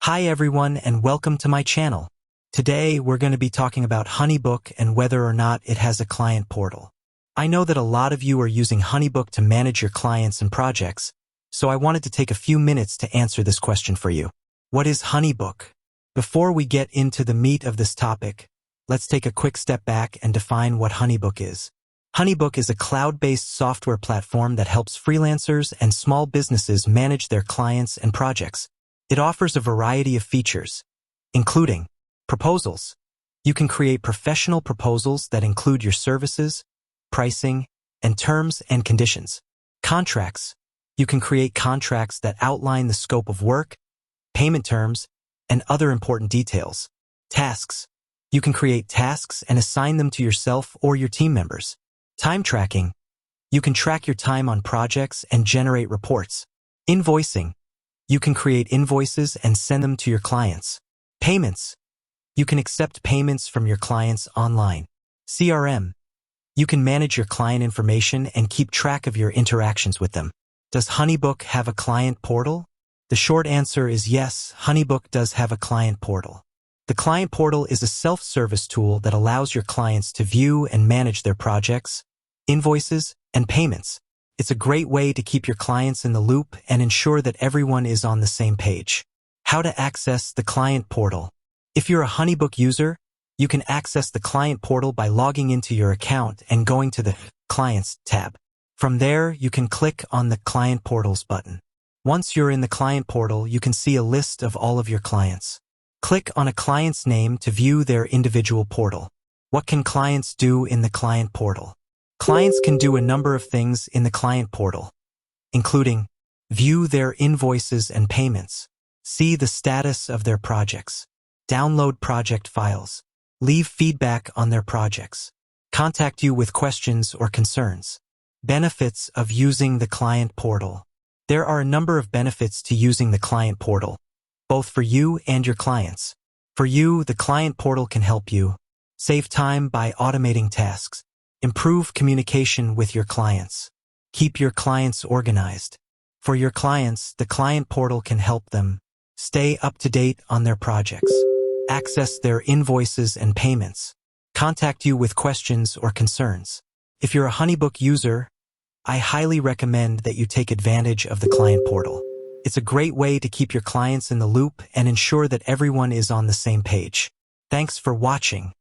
Hi everyone and welcome to my channel. Today we're going to be talking about HoneyBook and whether or not it has a client portal. I know that a lot of you are using HoneyBook to manage your clients and projects, so I wanted to take a few minutes to answer this question for you. What is HoneyBook? Before we get into the meat of this topic, let's take a quick step back and define what HoneyBook is. HoneyBook is a cloud-based software platform that helps freelancers and small businesses manage their clients and projects. It offers a variety of features, including proposals. You can create professional proposals that include your services, pricing, and terms and conditions. Contracts. You can create contracts that outline the scope of work, payment terms, and other important details. Tasks. You can create tasks and assign them to yourself or your team members. Time tracking. You can track your time on projects and generate reports. Invoicing. You can create invoices and send them to your clients. Payments. You can accept payments from your clients online. CRM. You can manage your client information and keep track of your interactions with them. Does HoneyBook have a client portal? The short answer is yes, HoneyBook does have a client portal. The client portal is a self-service tool that allows your clients to view and manage their projects, invoices, and payments. It's a great way to keep your clients in the loop and ensure that everyone is on the same page. How to access the client portal. If you're a HoneyBook user, you can access the client portal by logging into your account and going to the Clients tab. From there, you can click on the Client Portals button. Once you're in the client portal, you can see a list of all of your clients. Click on a client's name to view their individual portal. What can clients do in the client portal? Clients can do a number of things in the client portal, including view their invoices and payments, see the status of their projects, download project files, leave feedback on their projects, contact you with questions or concerns. Benefits of using the client portal. There are a number of benefits to using the client portal, both for you and your clients. For you, the client portal can help you save time by automating tasks, improve communication with your clients, keep your clients organized. For your clients, the client portal can help them stay up to date on their projects, access their invoices and payments, contact you with questions or concerns. If you're a HoneyBook user, I highly recommend that you take advantage of the client portal. It's a great way to keep your clients in the loop and ensure that everyone is on the same page. Thanks for watching.